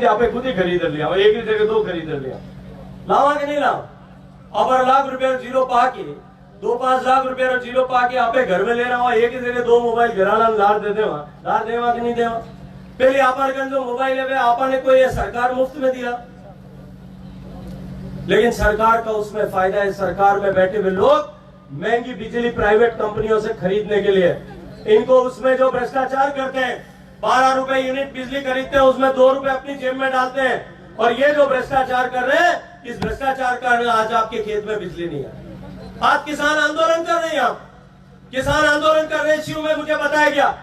जी आपे खुद ही खरीद लिया, एक ही जगह दो खरीद लिया, लावा के नहीं लावा। अब लाख रुपया जीरो पाके 2-5 लाख रुपया जीरो पाके आपे घर में ले रहा हूँ, एक ही जगह दो मोबाइल घराना लार दे देवा, लार देवा कि नहीं देवा। पहले आपन जो मोबाइल है आपने कोई सरकार मुफ्त में दिया, लेकिन सरकार का उसमें फायदा है, सरकार में बैठे हुए लोग महंगी बिजली प्राइवेट कंपनियों से खरीदने के लिए, इनको उसमें जो भ्रष्टाचार करते हैं, 12 रुपए यूनिट बिजली खरीदते हैं, उसमें 2 रुपए अपनी जेब में डालते हैं, और ये जो भ्रष्टाचार कर रहे हैं, इस भ्रष्टाचार का आज आपके खेत में बिजली नहीं है। आज किसान आंदोलन कर रहे हैं, आप किसान आंदोलन कर रहे हैं, शिव में मुझे बताया गया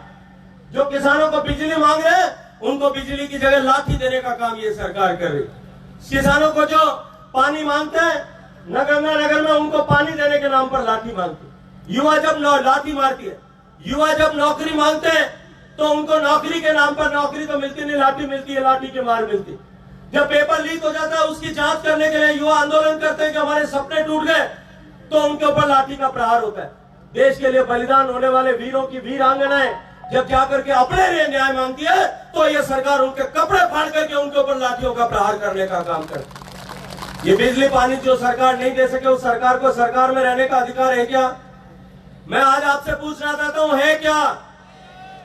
जो किसानों को बिजली मांग रहे हैं उनको बिजली की जगह लाठी देने का काम ये सरकार कर रही है। किसानों को जो पानी मांगते हैं नगर में उनको पानी देने के नाम पर लाठी मांगते हैं। युवा जब लाठी मारती है, युवा जब नौकरी मांगते हैं तो उनको नौकरी के नाम पर नौकरी तो मिलती नहीं, लाठी मिलती है, लाठी के मार मिलती। जब पेपर लीक हो जाता है उसकी जांच करने के लिए युवा आंदोलन करते हैं कि हमारे सपने टूट गए, तो उनके ऊपर लाठी का प्रहार होता है। देश के लिए बलिदान होने वाले वीरों की वीरांगनाएं जब जाकर के अपने लिए न्याय मांगती है तो ये सरकार उनके कपड़े फाड़ करके उनके ऊपर लाठियों का प्रहार करने का काम करती है। ये बिजली पानी जो सरकार नहीं दे सके उस सरकार को सरकार में रहने का अधिकार है क्या? मैं आज आपसे पूछना चाहता हूं, है क्या?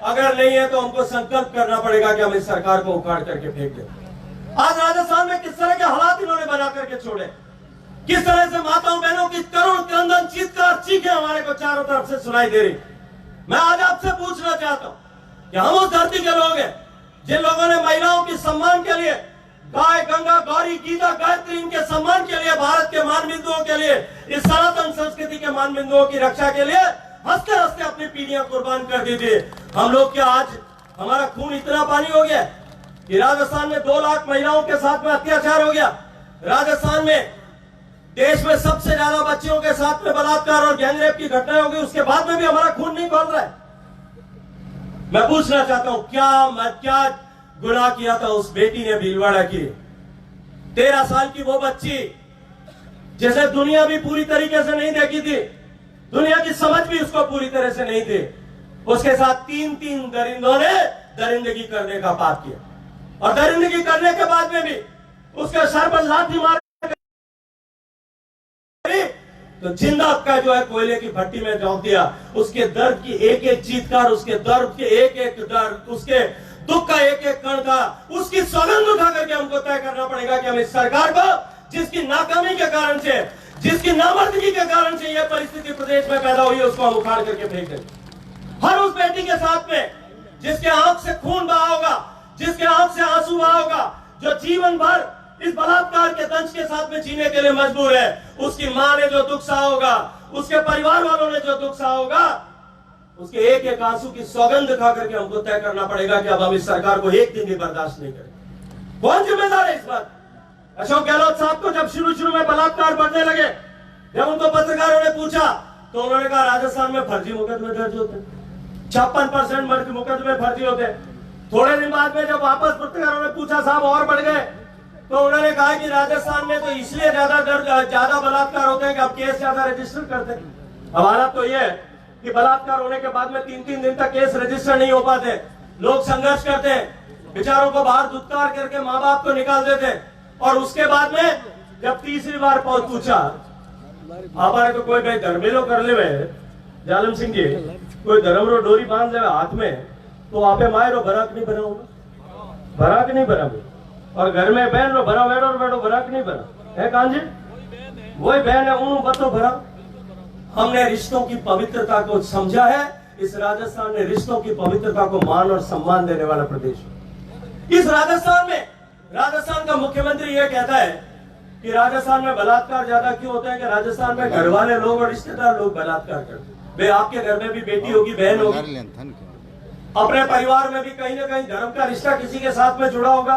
अगर नहीं है तो हमको संकल्प करना पड़ेगा कि हम इस सरकार को उखाड़ करके फेंक दें। आज राजस्थान में किस तरह के हालात इन्होंने बना करके छोड़े, किस तरह से माताओं बहनों की करुण क्रंदन चीत्कार चीखें हमारे को चारों तरफ से सुनाई दे रही। मैं आज आपसे पूछना चाहता हूं कि हम उस धरती के लोग हैं जिन लोगों ने महिलाओं के सम्मान के लिए, गाय गंगा गौरी गीता गायत्री इनके सम्मान के लिए, भारत के मान बिंदुओं के लिए, इस सनातन संस्कृति के मान बिंदुओं की रक्षा के लिए हंसते हंसते अपनी पीढ़ियां कुर्बान कर दी थी। हम लोग क्या आज हमारा खून इतना पानी हो गया कि राजस्थान में 2 लाख महिलाओं के साथ में अत्याचार हो गया, राजस्थान में देश में सबसे ज्यादा बच्चियों के साथ में बलात्कार और गैंगरेप की घटनाएं हो गई, उसके बाद में भी हमारा खून नहीं खोल रहा है। मैं पूछना चाहता हूं क्या गुनाह किया था उस बेटी ने भीलवाड़ा की, 13 साल की वो बच्ची जिसे दुनिया भी पूरी तरीके से नहीं देखी थी, दुनिया की समझ भी उसको पूरी तरह से नहीं थी, उसके साथ 3 दरिंदों ने दरिंदगी करने का पाप किया, और दरिंदगी करने के बाद में भी उसके सर पर लाठी मार तो जिंदा का जो है कोयले की भट्टी में झोंक दिया। उसके दर्द की एक एक चीत्कार, उसके दर्द के एक एक दर्द, उसके दुख का एक एक कण था, उसकी सौगंध उठा करके हमको तय करना पड़ेगा कि हम इस सरकार को जिसकी नाकामी के कारण से, जिसकी नामर्दगी के कारण से यह परिस्थिति प्रदेश में पैदा हुई है उसको हम उखाड़ करके फेंक दें। हर उस बेटी के साथ में जिसके आंख से खून बहा होगा, जिसके आंख से आंसू बहा होगा, जो जीवन भर इस बलात्कार के दंश के साथ में जीने के लिए मजबूर है, उसकी मां ने जो दुख सहा होगा, उसके परिवार वालों ने जो दुख सहा होगा, उसके एक एक आंसू की सौगंध खा करके हमको तय करना पड़ेगा कि अब हम इस सरकार को एक दिन भी बर्दाश्त नहीं करें। कौन जिम्मेदार है इस बात? अशोक गहलोत साहब को जब शुरू में बलात्कार बढ़ने लगे, जब उनको पत्रकारों ने पूछा तो उन्होंने कहा राजस्थान में फर्जी मुकदमे दर्ज होते, 56% मुकदमे फर्जी होते। थोड़े दिन बाद में जब वापस पत्रकारों ने पूछा साहब और बढ़ गए, तो उन्होंने कहा कि राजस्थान में तो इसलिए ज्यादा बलात्कार होते हैं कि अब केस ज्यादा रजिस्टर करते हैं। हमारा तो यह है कि बलात्कार होने के बाद में 3 दिन तक केस रजिस्टर नहीं हो पाते, लोग संघर्ष करते हैं, बेचारों को बाहर दुत्कार करके माँ बाप को निकाल देते हैं, और उसके बाद में जब तीसरी बार पूछा हमारे तो कोई भाई धर्मेलो कर ले जालम सिंह जी, कोई धर्म रो डोरी बांध ले हाथ में, तो आपे मायरो बराक नहीं बनाऊंगा, बराक नहीं बनाऊंगा, और घर में बहन रो भरा बैठो बराक नहीं बना है कांजी, वही बहन है उन बतो भरा। हमने रिश्तों की पवित्रता को समझा है, इस राजस्थान में रिश्तों की पवित्रता को मान और सम्मान देने वाला प्रदेश है। इस राजस्थान में राजस्थान का मुख्यमंत्री यह कहता है कि राजस्थान में बलात्कार ज्यादा क्यों होता है कि राजस्थान में घर वाले लोग और रिश्तेदार लोग बलात्कार करते हैं। भाई आपके घर में भी बेटी होगी, बहन होगी, अपने परिवार में भी कहीं ना कहीं धर्म का रिश्ता किसी के साथ में जुड़ा होगा।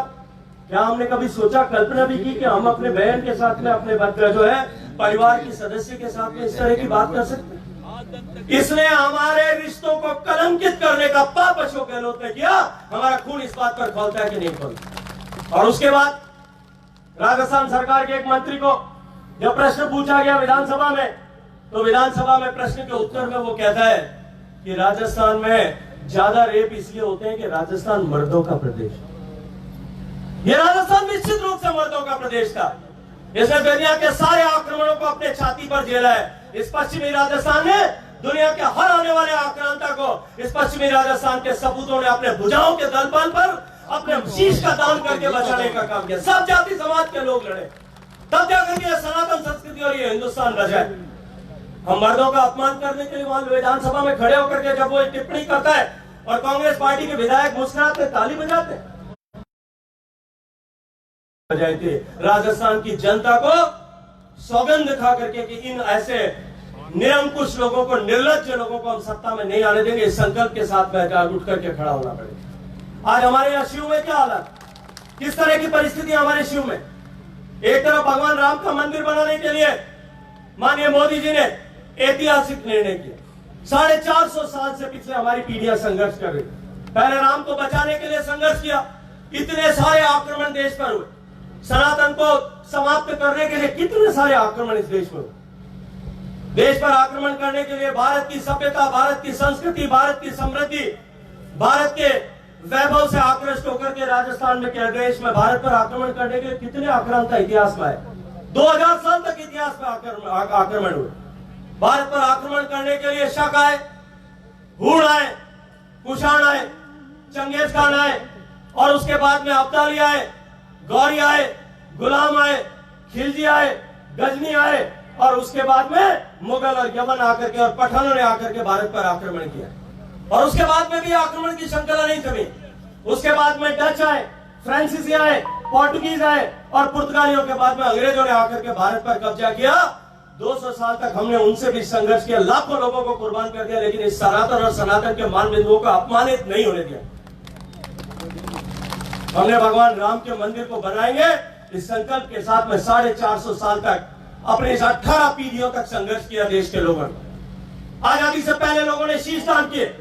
क्या हमने कभी सोचा, कल्पना भी की कि हम अपने बहन के साथ में, अपने बच्चे जो है परिवार की सदस्य के साथ में इस तरह की बात कर सकते हैं? इसने हमारे रिश्तों को कलंकित करने का पाप अशोक गहलोत ने किया। हमारा खून इस बात पर खौलता है कि नहीं खौलता। और उसके बाद राजस्थान सरकार के एक मंत्री को जब प्रश्न पूछा गया विधानसभा में, तो विधानसभा में प्रश्न के उत्तर में वो कहता है कि राजस्थान में ज्यादा रेप इसलिए होते हैं कि राजस्थान मर्दों का प्रदेश है। ये निश्चित रूप से मर्दों का प्रदेश था। इसने दुनिया के सारे आक्रमणों को अपने छाती पर झेला है। इस पश्चिमी राजस्थान ने दुनिया के हर आने वाले आक्रांता को इस पश्चिमी राजस्थान के सपूतों ने अपने भुजाओं के दल बल पर अपने शीश का दान करके बचाने का काम किया। सब जाति समाज के लोग लड़े, तब जाकर के सनातन संस्कृति और ये हिंदुस्तान बचा है। हम मर्दों का अपमान करने के लिए वहां विधानसभा में खड़े होकर के जब वो टिप्पणी करता है और कांग्रेस पार्टी के विधायक मुस्कुराते ताली बजाते, राजस्थान की जनता को सौगंध खा करके कि इन ऐसे निरंकुश लोगों को, निर्लज्ज लोगों को हम सत्ता में नहीं आने देंगे। इस संकल्प के साथ में उठ करके खड़ा होना पड़ेगा। आज हमारे यहाँ शिव में क्या हालत, किस तरह की परिस्थिति हमारे शिव में। एक तरफ भगवान राम का मंदिर बनाने के लिए माननीय मोदी जी ने ऐतिहासिक निर्णय किया। 450 साल से पिछले हमारी पीढ़ियां संघर्ष कर रही। पहले राम को बचाने के लिए संघर्ष किया, इतने सारे आक्रमण देश पर हुए। सनातन को समाप्त करने के लिए कितने सारे आक्रमण इस देश में हुए। देश पर आक्रमण करने के लिए भारत की सभ्यता, भारत की संस्कृति, भारत की समृद्धि, भारत के वैभव से आकृष्ट होकर के राजस्थान में क्या देश में भारत पर आक्रमण करने के लिए कितने आक्रांता इतिहास में आए। 2000 साल तक इतिहास में आक्रमण हुए। भारत पर आक्रमण करने के लिए शक आए, हूण आए, कुषाण आए, चंगेज खान आए और उसके बाद में अब्दाली आए, गौरी आए, गुलाम आए, खिलजी आए, गजनी आए और उसके बाद में मुगल और यमन आकर के और पठानों ने आकर के भारत पर आक्रमण किया। और उसके बाद में भी आक्रमण की श्रृंखला नहीं थमी। उसके बाद में डच आए, फ्रांसीसी आए, पोर्टुगीज आए और पुर्तगालियों के बाद में अंग्रेजों ने आकर के भारत पर कब्जा किया। 200 साल तक हमने उनसे भी संघर्ष किया, लाखों लोगों को कुर्बान कर दिया, लेकिन इस सनातन और सनातन के मान बिंदुओं को अपमानित नहीं होने दिया। हमने भगवान राम के मंदिर को बनाएंगे इस संकल्प के साथ में 450 साल तक अपने इस 18 पीढ़ियों तक संघर्ष किया देश के लोगों ने। आजादी से पहले लोगों ने शीश दान किए,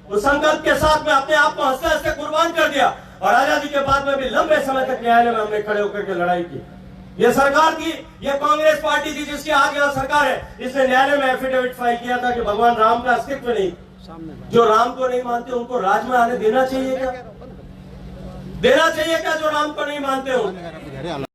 उस संकल्प के साथ में अपने आप को हंसते हंसते कुर्बान कर दिया और आजादी के बाद में भी लंबे समय तक न्यायालय में हमने खड़े होकर के लड़ाई की। ये सरकार थी, ये कांग्रेस पार्टी थी जिसकी आज यहाँ सरकार है, इसने न्यायालय में एफिडेविट फाइल किया था कि भगवान राम का अस्तित्व नहीं। जो राम को नहीं मानते उनको राज में आने देना चाहिए क्या? देना चाहिए क्या जो राम को नहीं मानते हो?